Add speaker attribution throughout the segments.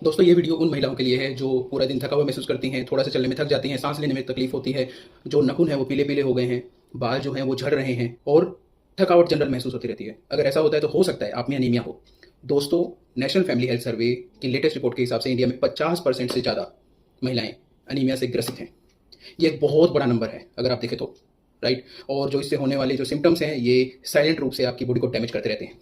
Speaker 1: दोस्तों ये वीडियो उन महिलाओं के लिए है जो पूरा दिन थका हुआ महसूस करती हैं, थोड़ा सा चलने में थक जाती हैं, सांस लेने में तकलीफ होती है, जो नाखून है वो पीले पीले हो गए हैं, बाल जो हैं वो झड़ रहे हैं और थकावट जनरल महसूस होती रहती है। अगर ऐसा होता है तो हो सकता है आप में अनीमिया हो। दोस्तों, नेशनल फैमिली हेल्थ सर्वे की लेटेस्ट रिपोर्ट के हिसाब से इंडिया में 50% से ज़्यादा महिलाएं अनीमिया से ग्रसित हैं। ये एक बहुत बड़ा नंबर है अगर आप देखें तो, राइट। और जो इससे होने वाले जो सिम्टम्स हैं ये साइलेंट रूप से आपकी बॉडी को डैमेज करते रहते हैं।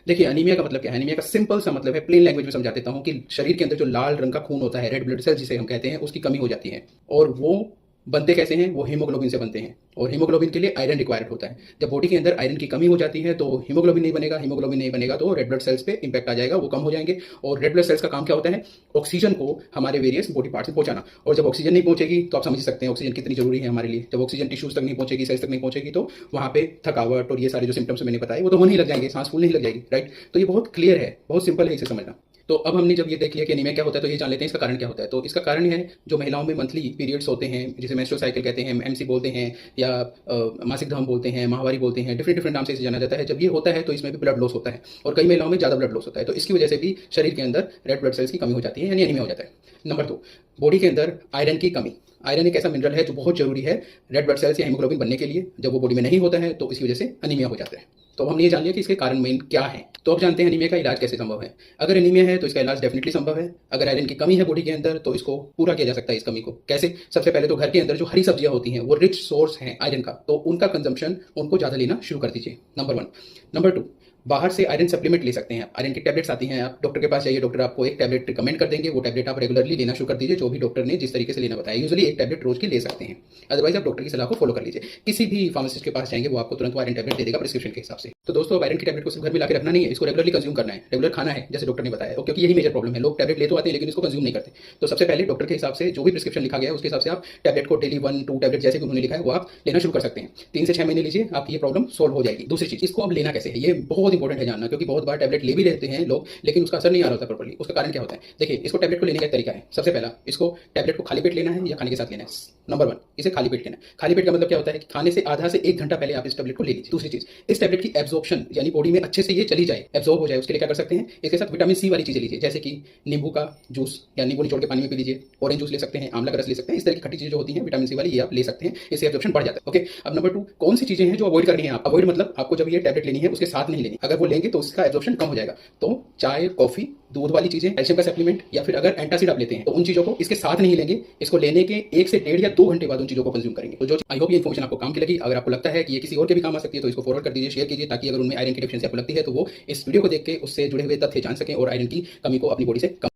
Speaker 1: देखिए, अनीमिया का मतलब क्या है? अनीमिया का सिंपल सा मतलब है, प्लेन लैंग्वेज में समझा देता हूँ कि शरीर के अंदर जो लाल रंग का खून होता है, रेड ब्लड सेल जिसे हम कहते हैं, उसकी कमी हो जाती है। और वो बनते कैसे हैं? वो हीमोग्लोबिन से बनते हैं और हीमोग्लोबिन के लिए आयरन रिक्वायर्ड होता है। जब बॉडी के अंदर आयरन की कमी हो जाती है तो हीमोग्लोबिन नहीं बनेगा, हीमोग्लोबिन नहीं बनेगा तो रेड ब्लड सेल्स पे इंपैक्ट आ जाएगा, वो कम हो जाएंगे। और रेड ब्लड सेल्स का काम क्या होता है? ऑक्सीजन को हमारे वेरियस बॉडी पार्ट्स में पहुंचाना। और जब ऑक्सीजन नहीं पहुंचेगी तो आप समझ सकते हैं ऑक्सीजन कितनी जरूरी है हमारे लिए। जब ऑक्सीजन टिश्यूज तक नहीं पहुंचेगी, सेल्स तक नहीं पहुंचेगी, तो वहाँ पे थकावट और ये सारे जो सिम्टम्स मैंने बताए वो तो होने ही लग जाएंगे, सांस फूलने ही लग जाएगी, राइट। तो ये बहुत क्लियर है, बहुत सिंपल है इसे समझना। तो अब हमने जब ये देख लिया कि एनीमिया क्या होता है तो ये जान लेते हैं इसका कारण क्या होता है। तो इसका कारण है जो महिलाओं में मंथली पीरियड्स होते हैं, जिसे मेंस्ट्रुअल साइकिल कहते हैं, एमसी बोलते हैं, या मासिक धर्म बोलते हैं, माहवारी बोलते हैं, डिफरेंट डिफरेंट नाम से इसे जाना जाता है। जब ये होता है तो इसमें भी ब्लड लॉस होता है और कई महिलाओं में ज़्यादा ब्लड लॉस होता है, तो इसकी वजह से भी शरीर के अंदर रेड ब्लड सेल्स की कमी हो जाती है, यानी एनीमिया हो जाता है। नंबर 2, बॉडी के अंदर आयरन की कमी। आयरन एक ऐसा मिनरल है जो बहुत जरूरी है रेड ब्लड सेल्स या हीमोग्लोबिन बनने के लिए। जब वो बॉडी में नहीं होता है तो इसकी वजह से अनीमिया हो जाता है। तो हमने ये जान लिया कि इसके कारण मेन क्या है। तो अब जानते हैं अनीमिया का इलाज कैसे संभव है। अगर अनीमिया है तो इसका इलाज डेफिनेटली संभव है। अगर आयरन की कमी है बॉडी के अंदर तो इसको पूरा किया जा सकता है। इस कमी को कैसे? सबसे पहले तो घर के अंदर जो हरी सब्जियां होती हैं वो रिच सोर्स हैं आयरन का, तो उनका कंजम्पशन उनको ज़्यादा लेना शुरू कर दीजिए, नंबर 1। नंबर 2, बाहर से आयरन सप्लीमेंट ले सकते हैं आप। आयरन की टैबलेट्स आती हैं, आप डॉक्टर के पास जाइए, डॉक्टर आपको एक टैबलेट रिकमेंड कर देंगे, वो टैबलेट आप रेगुलरली लेना शुरू कर दीजिए, जो भी डॉक्टर ने जिस तरीके से लेना बताया। यूजुअली एक टैबलेट रोज की ले सकते हैं, अदरवाइज आप डॉक्टर की सलाह को फॉलो कर लीजिए। किसी भी फार्मासिस्ट के पास जाएंगे वो आपको तुरंत आयरन टैबलेट दे देगा प्रिस्क्रिप्शन के हिसाब से। तो दोस्तों, अब आयरन की टैबलेट को सिर्फ घर में लाकर रखना नहीं है, इसको रेगुलरली कंज्यूम करना है, रेगुलर खाना है जैसे डॉक्टर ने बताया। और क्योंकि यही मेजर प्रॉब्लम है, लोग टैबलेट ले तो आते हैं लेकिन इसको कंज्यूम नहीं करते। तो सबसे पहले डॉक्टर के हिसाब से जो भी प्रिस्क्रिप्शन लिखा गया है उसके हिसाब से आप टैबलेट को डेली 1-2 टैबलेट जैसे भी उन्होंने लिखा है वो आप लेना शुरू कर सकते हैं। 3 से 6 महीने लीजिए, आपकी ये प्रॉब्लम सोल्व हो जाएगी। दूसरी चीज, इसको अब लेना कैसे है, ये बहुत इंपॉर्टेंट है जानना, क्योंकि बहुत बार टैबलेट ले भी लेते हैं लोग लेकिन उसका असर नहीं आ रहा होता प्रॉपर्ली। उसका कारण क्या होता है? देखिए, इसको टैबलेट को लेने का एक तरीका है। सबसे पहला, इसको टैबलेट को खाली पेट लेना है या खाने के साथ लेना है। नंबर 1, इसे खाली पेट लेना है। खाली पेट का मतलब क्या होता है कि खाने से आधा से 1 घंटा पहले आप इस टैबलेट को ले लीजिए। दूसरी चीज, इस टैबलेट की एब्जॉर्प्शन यानी बॉडी में अच्छे से ये चली जाए, एब्जॉर्ब हो जाए, उसके लिए क्या कर सकते हैं? इसके साथ विटामिन सी वाली चीजें लीजिए, जैसे कि नींबू का जूस या नींबू निचोड़ के पानी में पी लीजिए, ऑरेंज जूस ले सकते हैं, आंवला का रस ले सकते हैं। इस तरह की खट्टी चीजें जो होती हैं विटामिन सी वाली, ये आप ले सकते हैं, इससे एब्जॉर्प्शन बढ़ जाता है। ओके, अब नंबर 2, कौन सी चीजें हैं जो अवॉइड करनी है आप? अवॉइड मतलब आपको जब ये टैबलेट लेनी है उसके साथ नहीं लेनी, अगर वो लेंगे तो उसका एब्जॉर्प्शन कम हो जाएगा। तो चाय, कॉफी, दूध वाली चीजें, कैल्शियम का सप्लीमेंट, या फिर अगर एंटासिड आप लेते हैं तो उन चीजों को इसके साथ नहीं लेंगे। इसको लेने के 1 से 1.5 या 2 घंटे बाद उन चीजों को कंज्यूम करेंगे। तो जो आई होप ये इन्फॉर्मेशन आपको काम की लगी। अगर आपको लगता है कि ये किसी और के भी काम आ सकती है तो इसको फॉरवर्ड कर दीजिए, शेयर कीजिए, ताकि अगर उनमें आयरन की डेफिशिएंसी आपको लगती है तो वो इस वीडियो को देख के उससे जुड़े हुए तथ्य जान सकें और आयरन की कमी को अपनी बॉडी से